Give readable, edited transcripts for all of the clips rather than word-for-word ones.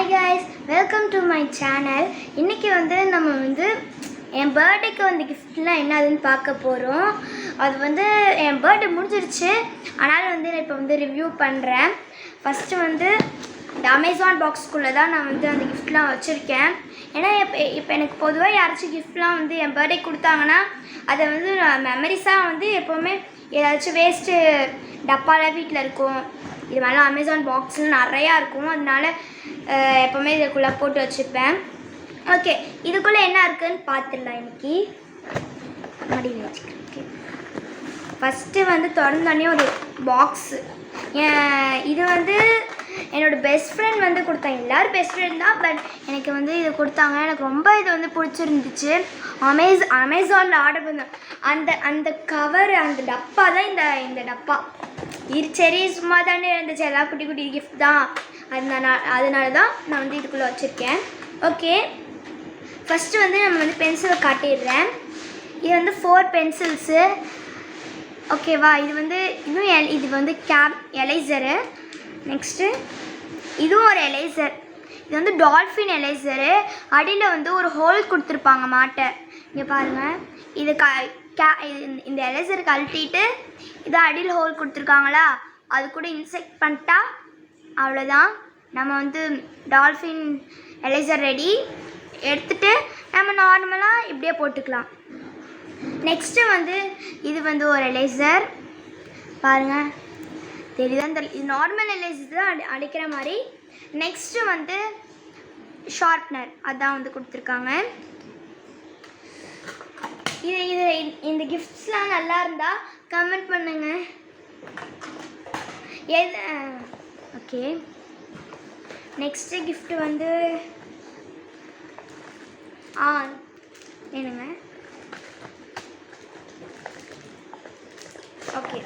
Hi guys, welcome to my channel. இன்னைக்கு நம்ம என் பர்த்டேக்கு கிஃப்ட்லாம் என்னதுன்னு பார்க்க போகிறோம். அது என் பர்த்டே முடிஞ்சிருச்சு. ஆனால் நான் இப்போ ரிவ்யூ பண்ணுறேன். ஃபஸ்ட்டு இந்த அமேசான் பாக்ஸ்குள்ளே தான் நான் அந்த கிஃப்ட்லாம் வச்சுருக்கேன். ஏன்னா இப்போ எனக்கு பொதுவாக யாராச்சும் கிஃப்ட்லாம் என் பர்த்டே கொடுத்தாங்கன்னா அதை நான் மெமரிஸாக எப்போவுமே ஏதாச்சும் வேஸ்ட்டு டப்பாவில் வீட்டில் இருக்கும். இது மாதிரிலாம் அமேசான் பாக்ஸில் நிறையா இருக்கும். அதனால எப்போவுமே இதுக்குள்ளே போட்டு வச்சுப்பேன். ஓகே, இதுக்குள்ளே என்ன இருக்குதுன்னு பார்த்துடலாம். இன்றைக்கி மடியில் வச்சுக்கிறேன். ஓகே, ஃபஸ்ட்டு திறந்தோடனே ஒரு பாக்ஸு. இது என்னோடய பெஸ்ட் ஃப்ரெண்ட் கொடுத்தாங்க. எல்லோரும் பெஸ்ட் ஃப்ரெண்ட் தான், பட் எனக்கு இது கொடுத்தாங்க. எனக்கு ரொம்ப இது பிடிச்சிருந்துச்சு. அமேசானில் ஆர்டர் பண்ணேன். அந்த கவர், அந்த டப்பா தான் இந்த டப்பா. சரி, சும்மா தானே இருந்துச்சு, எல்லாம் குட்டி குட்டி கிஃப்ட் தான். அதனால தான் நான் இதுக்குள்ளே வச்சுருக்கேன். ஓகே, ஃபஸ்ட்டு நம்ம பென்சிலை காட்டிடுறேன். இது 4 பென்சில்ஸு. ஓகேவா? இது கேப் எலைசரு. நெக்ஸ்ட்டு இதுவும் ஒரு எலைசர். இது டால்ஃபின் எலைசரு. அடியில் ஒரு ஹோல் கொடுத்துருப்பாங்க மாட்டை. இங்கே பாருங்கள், இது இந்த எலைசர் கழட்டிட்டு இதை அடியில் ஹோல் கொடுத்துருக்காங்களா, அது கூட இன்செக்ட் பண்ணிட்டா அவ்வளோதான். நம்ம டால்ஃபின் எலைசர் ரெடி. எடுத்துகிட்டு நம்ம நார்மலாக இப்படியே போட்டுக்கலாம். நெக்ஸ்ட்டு இது ஒரு எலைசர். பாருங்கள், தெரியுதா? இது நார்மல் எலைசர் தான் அடிக்கிற மாதிரி. நெக்ஸ்ட்டு ஷார்ப்னர், அதான் கொடுத்துருக்காங்க. இந்த கிஃப்ட்ஸ்லாம் நல்லா இருந்தால் கமெண்ட் பண்ணுங்கள். ஓகே, நெக்ஸ்ட்டு கிஃப்ட்டு வேணுங்க. ஓகே,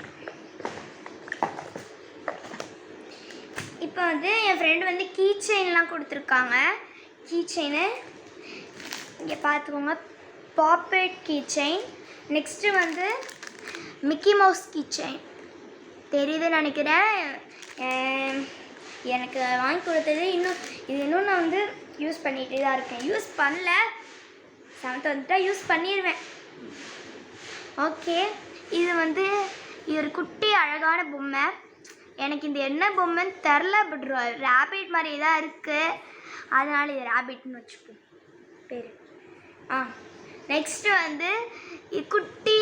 இப்போ என் ஃப்ரெண்டு கீ செயின்லாம் கொடுத்துருக்காங்க. கீ செயினு இங்கே பார்த்துக்கோங்க, puppet key chain. Next Mickey Mouse key chain. தெரியுதுன்னு நினைக்கிறேன். எனக்கு வாங்கி கொடுத்தது இன்னும் நான் யூஸ் பண்ணிகிட்டே தான் இருக்கேன். யூஸ் பண்ணல, 7th வந்துட்டால் யூஸ் பண்ணிடுவேன். ஓகே, இது ஒரு குட்டி அழகான பொம்மை. எனக்கு இந்த என்ன பொம்மைன்னு தெரில, பட் ரேபிட் மாதிரி தான் இருக்குது. அதனால் இது ரேபிட்னு வச்சுப்போம் பேர். நெக்ஸ்ட்டு குட்டி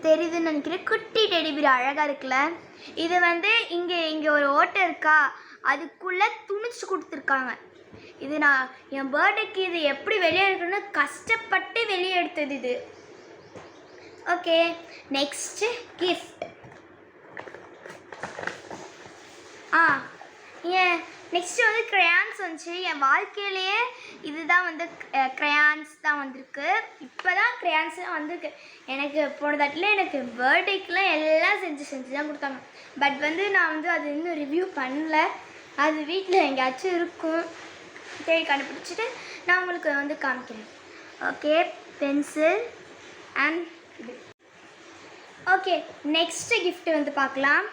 தெரியுதுன்னு நினைக்கிறேன், குட்டி டெடிபியர் அழகாக இருக்குல்ல. இது இங்கே ஒரு ஓட்டை இருக்கா, அதுக்குள்ளே துணிச்சு கொடுத்துருக்காங்க. இது நான் என் பர்த்டேக்கு இது எப்படி வெளியே எடுக்கணும்னு கஷ்டப்பட்டு வெளியே எடுத்தது இது. Okay, next gift. Next crayons வந்துச்சு. என் வாழ்க்கையிலேயே இதுதான் க்ரையான்ஸ் தான் வந்திருக்கு. இப்போ தான் க்ரையான்ஸ்லாம் வந்திருக்கு. எனக்கு போன தட்டில் எனக்கு பர்த்டேக்கெலாம் எல்லாம் செஞ்சு தான் கொடுத்தாங்க. பட் நான் அது இன்னும் ரிவ்யூ பண்ணல. அது வீட்டில் எங்கேயாச்சும் இருக்கும், தேடி கண்டுபிடிச்சிட்டு நான் உங்களுக்கு காமிக்கிறேன். ஓகே, பென்சில் அண்ட் இது. ஓகே, நெக்ஸ்ட்டு கிஃப்ட்டு பார்க்கலாம்.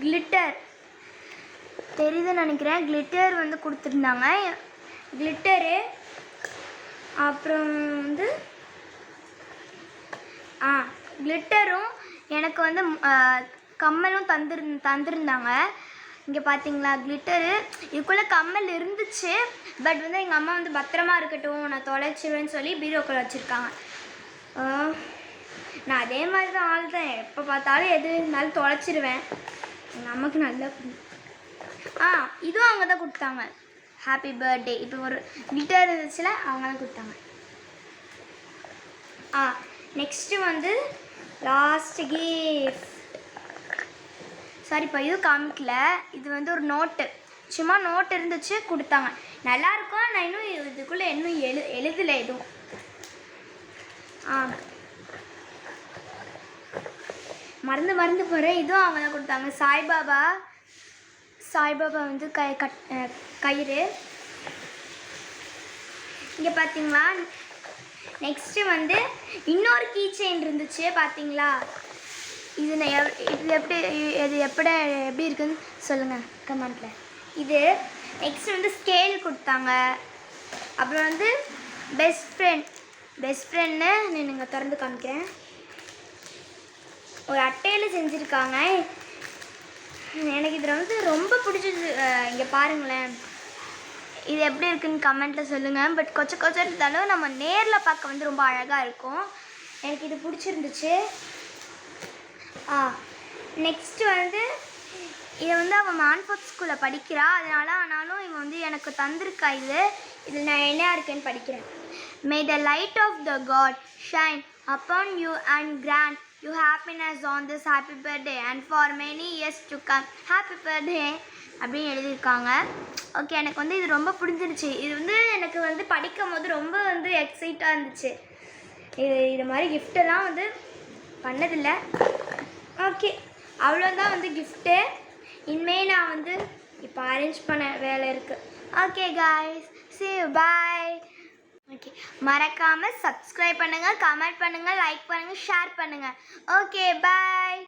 கிளிட்டர் தெரியுதுன்னு நினைக்கிறேன். கிளிட்டர் கொடுத்துருந்தாங்க. கிளிட்டரு, அப்புறம் கிளிட்டரும் எனக்கு கம்மலும் தந்துருந்தாங்க. இங்கே பார்த்தீங்களா கிளிட்டரு. இதுக்குள்ளே கம்மல் இருந்துச்சு, பட் எங்கள் அம்மா பத்திரமா இருக்கட்டும், நான் தொலைச்சிருவேன்னு சொல்லி பீரோக்குள்ளே வச்சுருக்காங்க. நான் அதே மாதிரி தான் ஆள் தான். எப்போ பார்த்தாலும் எது இருந்தாலும் தொலைச்சிருவேன். எங்கள் அம்மாவுக்கு நல்லா இதுவும் அவங்க தான் கொடுத்தாங்க. Happy birthday. இப்போ ஒரு கிளிட்டர் இருந்துச்சுல, அவங்க தான் கொடுத்தாங்க. Next last gift. சாரிப்பா, இது காமிக்கல. இது ஒரு நோட்டு, சும்மா நோட்டு இருந்துச்சு, கொடுத்தாங்க. நல்லாயிருக்கும். நான் இன்னும் இதுக்குள்ளே இன்னும் எழுதலை எதுவும். மறந்து போகிறேன். இதுவும் அவங்க தான் கொடுத்தாங்க. சாய்பாபா கயிறு. இங்கே பார்த்தீங்களா? நெக்ஸ்ட்டு இன்னொரு கீ செயின் இருந்துச்சு, பார்த்தீங்களா? இது எப்படி இருக்குன்னு சொல்லுங்கள் கமெண்ட்டில். இது நெக்ஸ்ட் வந்து ஸ்கேல் கொடுத்தாங்க. அப்புறம் வந்து பெஸ்ட் ஃப்ரெண்ட்னு நீங்கள் திறந்து காமிக்கிறேன். ஒரு அட்டையில் செஞ்சுருக்காங்க. எனக்கு இதில் வந்து ரொம்ப பிடிச்சது. இங்கே பாருங்களேன், இது எப்படி இருக்குன்னு கமெண்ட்டில் சொல்லுங்கள். பட் கொஞ்சம் இருந்தாலும் நம்ம நேரில் பார்க்க வந்து ரொம்ப அழகாக இருக்கும். எனக்கு இது பிடிச்சிருந்துச்சு. நெக்ஸ்ட்டு வந்து இதை வந்து அவன் மான்ஃபோர்ட் ஸ்கூலில் படிக்கிறா. ஆனாலும் இவன் வந்து எனக்கு தந்திருக்கா. இதில் நான் என்ன இருக்குன்னு படிக்கிறேன். May the light of the god shine upon you and grant you happiness on this happy birthday and for many years to come. Happy birthday அப்படின்னு எழுதியிருக்காங்க. ஓகே, எனக்கு வந்து இது ரொம்ப பிடிச்சிருச்சு. இது வந்து எனக்கு வந்து படிக்கும் போது ரொம்ப வந்து எக்ஸைட்டாக இருந்துச்சு. இது மாதிரி கிஃப்டெல்லாம் வந்து பண்ணதில்லை. ஓகே, அவ்வளோதான் வந்து கிஃப்ட்டு. இனிமேல் நான் வந்து இப்போ அரேஞ்ச் பண்ண வேலை இருக்குது. Okay guys, see you, bye. Okay, மறக்காமல் சப்ஸ்கிரைப் பண்ணுங்கள், கமெண்ட் பண்ணுங்கள், லைக் பண்ணுங்கள், ஷேர் பண்ணுங்கள். ஓகே, பாய்.